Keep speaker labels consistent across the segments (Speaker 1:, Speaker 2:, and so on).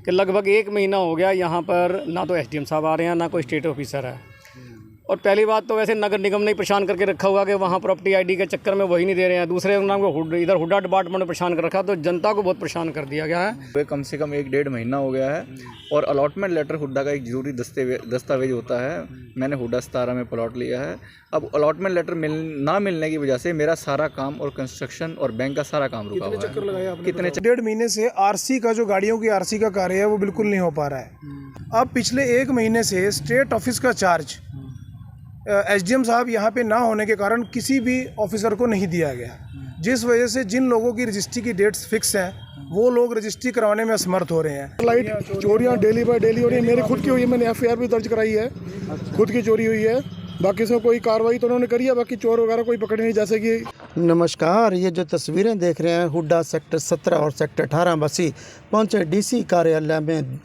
Speaker 1: कि लगभग 1 महीना हो गया यहाँ पर ना तो एसडीएम साहब आ रहे हैं, ना कोई स्टेट ऑफिसर है। और पहली बात तो वैसे नगर निगम ने परेशान करके रखा हुआ कि वहाँ प्रॉपर्टी आईडी के चक्कर में वही नहीं दे रहे हैं। दूसरे नाम को इधर हुड्डा डिपार्टमेंट ने परेशान कर रखा, तो जनता को बहुत परेशान कर दिया गया है।
Speaker 2: कम से कम 1-1.5 महीना हो गया है और अलॉटमेंट लेटर हुड्डा का एक जरूरी दस्तावेज होता है। मैंने हुड्डा 17 में प्लॉट लिया है। अब अलॉटमेंट लेटर ना मिलने की वजह से मेरा सारा काम और कंस्ट्रक्शन और बैंक का सारा काम रुका हुआ है।
Speaker 3: चक्कर लगाया आपने?
Speaker 2: कितने
Speaker 3: 1.5 महीने से आरसी का जो गाड़ियों की आरसी का कार्य है वो बिल्कुल नहीं हो पा रहा है। अब पिछले 1 महीने से स्टेट ऑफिस का चार्ज एसडीएम साहब यहाँ पे ना होने के कारण किसी भी ऑफिसर को नहीं दिया गया, जिस वजह से जिन लोगों की रजिस्ट्री की डेट्स फिक्स हैं वो लोग रजिस्ट्री करवाने में असमर्थ हो रहे हैं।
Speaker 4: लाइट चोरियाँ डेली बाय डेली हो रही है। मेरी खुद की हुई है, मैंने एफआईआर भी दर्ज कराई है। खुद की चोरी हुई है, बाकी इसमें कोई कार्रवाई तो उन्होंने करी है, बाकी चोर वगैरह कोई पकड़े नहीं। जैसे कि
Speaker 5: नमस्कार, ये जो तस्वीरें देख रहे हैं हुड्डा सेक्टर 17 और सेक्टर 18 बसी पहुँचे डीसी कार्यालय में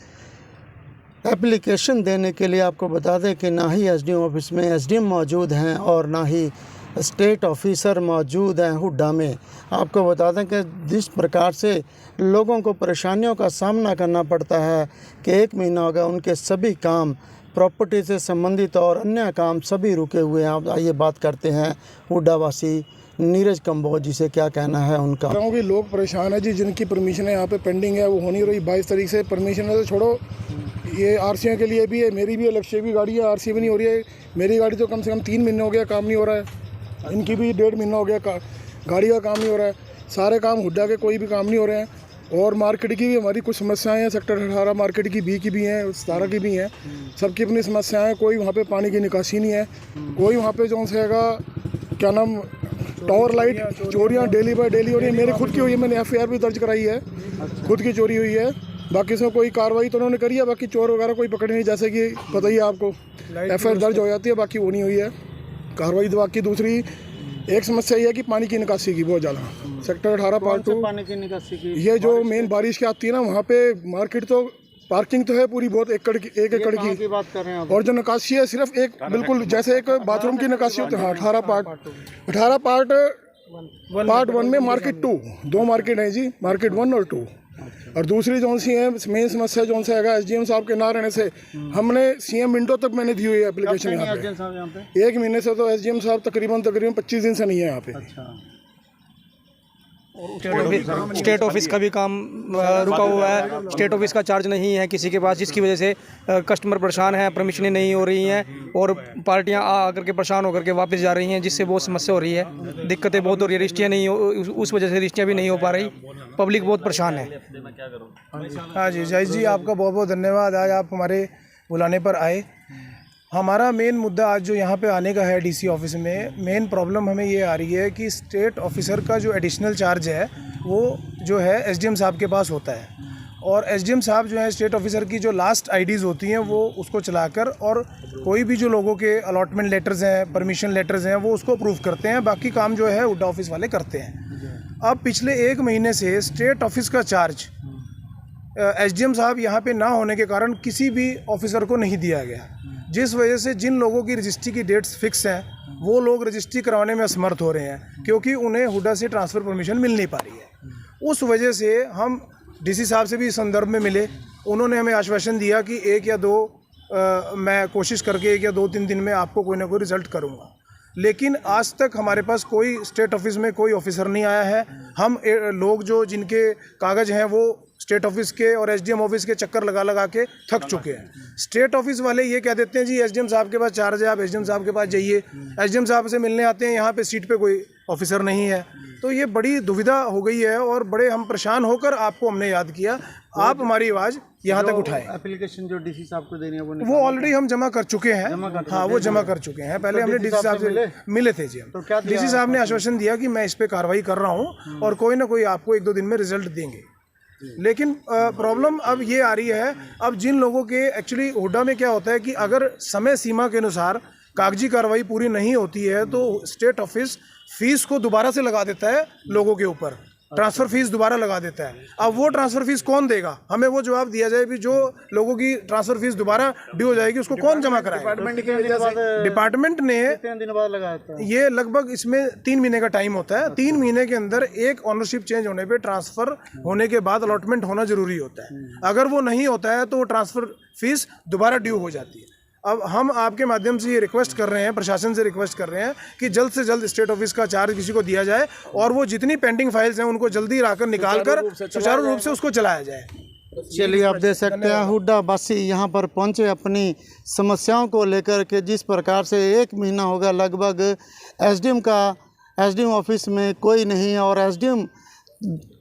Speaker 5: एप्लीकेशन देने के लिए। आपको बता दें कि ना ही एसडीएम ऑफिस में एसडीएम मौजूद हैं और ना ही स्टेट ऑफिसर मौजूद हैं हुड्डा में। आपको बता दें कि जिस प्रकार से लोगों को परेशानियों का सामना करना पड़ता है कि 1 महीना हो गया, उनके सभी काम प्रॉपर्टी से संबंधित और अन्य काम सभी रुके हुए हैं। आप आइए बात करते हैं हुड्डा वासी नीरज कंबोज जी से, क्या कहना है उनका।
Speaker 4: गाँव के लोग परेशान है जी, जिनकी परमिशन है यहाँ पे पेंडिंग है वो हो नहीं रही। 22 तारीख से परमिशन है तो छोड़ो, ये आरसीओ के लिए भी है, मेरी भी लक्ष्य भी गाड़ी है, आरसी भी नहीं हो रही है। मेरी गाड़ी तो कम से कम 3 महीने हो गया काम नहीं हो रहा है, इनकी भी 1.5 महीना हो गया गाड़ी का काम नहीं हो रहा है। सारे काम हुड्डा के कोई भी काम नहीं हो रहे हैं। और मार्केट की भी हमारी कुछ समस्याएं हैं, सेक्टर 18 मार्केट की भी हैं, 17 की भी हैं, सबकी अपनी समस्याएं हैं। कोई वहाँ पे पानी की निकासी नहीं है, कोई वहाँ पे जो है क्या नाम टावर लाइट चोरियाँ डेली बाय डेली हो रही है। मेरी खुद की हुई है, मैंने एफआईआर भी दर्ज कराई है। खुद की चोरी हुई है, बाकी इसमें कोई कार्रवाई तो उन्होंने करी है, बाकी चोर वगैरह कोई पकड़े नहीं। जैसे कि पता ही है आपको, एफआईआर दर्ज हो जाती है, बाकी वो नहीं हुई है कार्रवाई। तो बाकी दूसरी एक समस्या ये है कि पानी की निकासी की बहुत ज़्यादा सेक्टर 18 पार्ट 2
Speaker 1: पानी की निकासी की
Speaker 4: ये जो मेन बारिश की आती है ना, वहाँ पे मार्केट तो पार्किंग तो है पूरी बहुत 1 एकड़ की
Speaker 1: बात कर रहे हैं।
Speaker 4: और जो निकासी है सिर्फ एक बिल्कुल जैसे एक बाथरूम की निकासी होती है। 18 पार्ट 1 में मार्केट 2 2 मार्केट है जी, मार्केट 1 और 2। और दूसरी जो सी है मेन समस्या जो सा है एसडीएम साहब के ना रहने से, हमने सीएम विंडो तक मैंने दी हुई है एप्लीकेशन यहाँ पे। 1 महीने से तो एसडीएम साहब तकरीबन 25 दिन से नहीं है यहाँ पे।
Speaker 6: स्टेट ऑफिस का भी काम रुका हुआ है, स्टेट ऑफिस का चार्ज नहीं है किसी के पास, जिसकी वजह से कस्टमर परेशान हैं, परमिशनें नहीं हो रही हैं और पार्टियां आ करके परेशान होकर के वापस जा रही हैं, जिससे बहुत समस्या हो रही है, दिक्कतें बहुत हो रही है। रजिस्ट्रियाँ नहीं हो, उस वजह से रजिस्ट्रियाँ भी नहीं हो पा रही, पब्लिक बहुत परेशान है।
Speaker 3: हाँ जी जय जी, आपका बहुत बहुत धन्यवाद, आज आप हमारे बुलाने पर आए। हमारा मेन मुद्दा आज जो यहाँ पे आने का है डीसी ऑफिस में, मेन प्रॉब्लम हमें ये आ रही है कि स्टेट ऑफिसर का जो एडिशनल चार्ज है वो जो है एसडीएम साहब के पास होता है। और एसडीएम साहब जो है स्टेट ऑफिसर की जो लास्ट आईडीज़ होती हैं वो उसको चलाकर, और कोई भी जो लोगों के अलॉटमेंट लेटर्स हैं, परमिशन लेटर्स हैं, वो उसको अप्रूव करते हैं। बाकी काम जो है हुड्डा ऑफिस वाले करते हैं। अब पिछले 1 महीने से स्टेट ऑफिस का चार्ज एसडीएम साहब यहाँ पे ना होने के कारण किसी भी ऑफिसर को नहीं दिया गया, जिस वजह से जिन लोगों की रजिस्ट्री की डेट्स फिक्स हैं वो लोग रजिस्ट्री करवाने में असमर्थ हो रहे हैं, क्योंकि उन्हें हुड्डा से ट्रांसफ़र परमिशन मिल नहीं पा रही है। उस वजह से हम डीसी साहब से भी इस संदर्भ में मिले, उन्होंने हमें आश्वासन दिया कि 1 या 2 मैं कोशिश करके 1 या 2-3 दिन में आपको कोई ना कोई रिज़ल्ट करूँगा। लेकिन आज तक हमारे पास कोई स्टेट ऑफिस में कोई ऑफिसर नहीं आया है। हम लोग जो जिनके कागज़ हैं वो स्टेट ऑफिस के और एसडीएम ऑफिस के चक्कर लगा के थक चुके हैं। स्टेट ऑफिस वाले ये कह देते हैं जी एसडीएम साहब के पास चार्ज है, आप एसडीएम साहब के पास जाइए। एसडीएम साहब से मिलने आते हैं, यहाँ पे सीट पे कोई ऑफिसर नहीं है। तो ये बड़ी दुविधा हो गई है और बड़े हम परेशान होकर आपको हमने याद किया, आप हमारी आवाज़ यहाँ तक उठाएं।
Speaker 1: एप्लीकेशन जो डीसी साहब को देनी है
Speaker 3: वो ऑलरेडी हम जमा कर चुके हैं। हाँ, वो जमा कर चुके हैं। पहले हमने डीसी साहब से मिले थे जी हम। डीसी साहब ने आश्वासन दिया कि मैं इस पर कार्रवाई कर रहा हूँ और कोई ना कोई आपको 1-2 दिन में रिजल्ट देंगे। लेकिन प्रॉब्लम अब ये आ रही है, अब जिन लोगों के एक्चुअली हुड्डा में क्या होता है कि अगर समय सीमा के अनुसार कागजी कार्रवाई पूरी नहीं होती है तो स्टेट ऑफिस फीस को दोबारा से लगा देता है लोगों के ऊपर। ट्रांसफ़र फीस दोबारा लगा देता है। अब वो ट्रांसफ़र फीस कौन देगा, हमें वो जवाब दिया जाए भी जो लोगों की ट्रांसफ़र फीस दोबारा ड्यू हो जाएगी उसको कौन जमा कराएगा। डिपार्टमेंट ने ये लगभग इसमें 3 महीने का टाइम होता है। 3 महीने के अंदर एक ऑनरशिप चेंज होने पे ट्रांसफ़र होने के बाद अलॉटमेंट होना ज़रूरी होता है। अगर वो नहीं होता है तो वो ट्रांसफ़र फीस दोबारा ड्यू हो जाती है। अब हम आपके माध्यम से ये रिक्वेस्ट कर रहे हैं, प्रशासन से रिक्वेस्ट कर रहे हैं कि जल्द से जल्द स्टेट ऑफिस का चार्ज किसी को दिया जाए और वो जितनी पेंडिंग फाइल्स हैं उनको जल्दी लाकर निकाल कर सुचारू रूप से उसको चलाया जाए।
Speaker 5: चलिए आप देख सकते हैं हुड्डा वासी यहाँ पर पहुँचे अपनी समस्याओं को लेकर के। जिस प्रकार से 1 महीना हो गया लगभग एसडीएम ऑफिस में कोई नहीं है और एसडीएम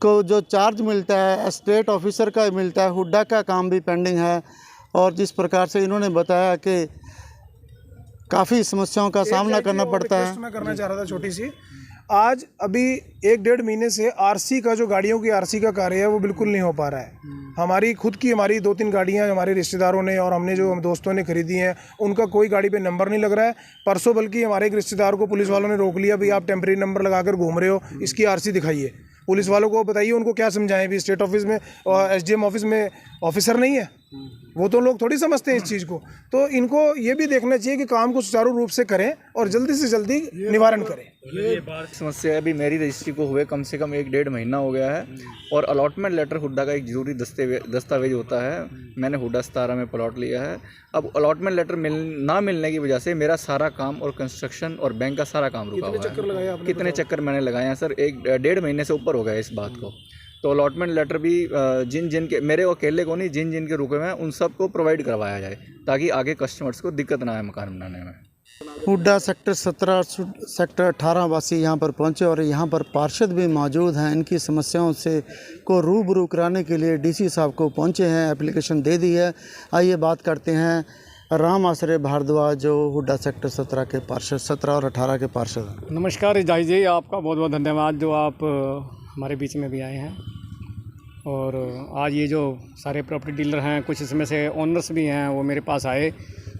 Speaker 5: को जो चार्ज मिलता है स्टेट ऑफिसर का मिलता है, हुड्डा का काम भी पेंडिंग है। और जिस प्रकार से इन्होंने बताया कि काफ़ी समस्याओं का सामना करना पड़ता है।
Speaker 3: मैं करना चाह रहा था छोटी सी, आज अभी 1-1.5 महीने से आरसी का जो गाड़ियों की आरसी का कार्य है वो बिल्कुल नहीं हो पा रहा है। हमारी 2-3 गाड़ियां हमारे रिश्तेदारों ने और हमने जो दोस्तों ने खरीदी हैं उनका कोई गाड़ी पे नंबर नहीं लग रहा है। परसों बल्कि हमारे एक रिश्तेदार को पुलिस वालों ने रोक लिया, भाई आप टेम्परेरी नंबर लगाकर घूम रहे हो, इसकी आरसी दिखाइए। पुलिस वालों को बताइए उनको क्या समझाएं, भी स्टेट ऑफिस में और एसडीएम ऑफिस में ऑफिसर नहीं है, वो तो लोग थोड़ी समझते हैं इस चीज़ को। तो इनको ये भी देखना चाहिए कि काम को सुचारू रूप से करें और जल्दी से जल्दी निवारण करें।
Speaker 2: समस्या अभी मेरी रजिस्ट्री को हुए कम से कम 1-1.5 महीना हो गया है और अलॉटमेंट लेटर हुड्डा का एक ज़रूरी दस्तावेज होता है। मैंने हुड्डा 17 में प्लॉट लिया है। अब अलॉटमेंट लेटर ना मिलने की वजह से मेरा सारा काम और कंस्ट्रक्शन और बैंक का सारा काम रुका हुआ है। कितने चक्कर मैंने लगाए हैं सर, 1-1.5 महीने से ऊपर हो गया इस बात को। तो अलॉटमेंट लेटर भी जिन के मेरे अकेले को नहीं, जिन के रुके हुए हैं उन सबको प्रोवाइड करवाया जाए ताकि आगे कस्टमर्स को दिक्कत ना आए मकान बनाने में।
Speaker 5: हुड्डा सेक्टर 17 और सेक्टर 18 वासी यहाँ पर पहुँचे और यहाँ पर पार्षद भी मौजूद हैं। इनकी समस्याओं से को रूबरू कराने के लिए डीसी साहब को पहुँचे हैं, एप्लीकेशन दे दी है। आइए बात करते हैं राम आश्रय भारद्वाज जो हुड्डा सेक्टर 17 के पार्षद 17 और 18 के पार्षद।
Speaker 1: नमस्कार इजाई जी, आपका बहुत बहुत धन्यवाद जो आप हमारे बीच में भी आए हैं। और आज ये जो सारे प्रॉपर्टी डीलर हैं, कुछ इसमें से ओनर्स भी हैं, वो मेरे पास आए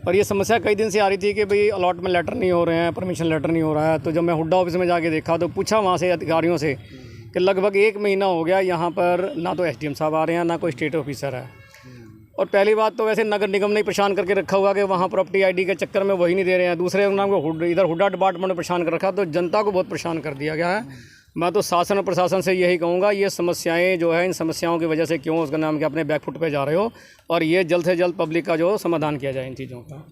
Speaker 1: और ये समस्या कई दिन से आ रही थी कि भाई अलॉटमेंट लेटर नहीं हो रहे हैं, परमिशन लेटर नहीं हो रहा है। तो जब मैं हुड्डा ऑफिस में जाके देखा तो पूछा वहाँ से अधिकारियों से कि लगभग 1 महीना हो गया यहाँ पर ना तो एसडीएम साहब आ रहे हैं, ना कोई स्टेट ऑफिसर है। और पहली बात तो वैसे नगर निगम ने परेशान करके रखा हुआ कि वहाँ प्रॉपर्टी आईडी के चक्कर में वही नहीं दे रहे हैं। दूसरे नाम को इधर हुड्डा डिपार्टमेंट ने परेशान कर रखा, तो जनता को बहुत परेशान कर दिया गया है। मैं तो शासन और प्रशासन से यही कहूँगा, ये समस्याएं जो है इन समस्याओं की वजह से क्यों उसका नाम कि अपने बैकफुट पे जा रहे हो और ये जल्द से जल्द पब्लिक का जो समाधान किया जाए इन चीज़ों का।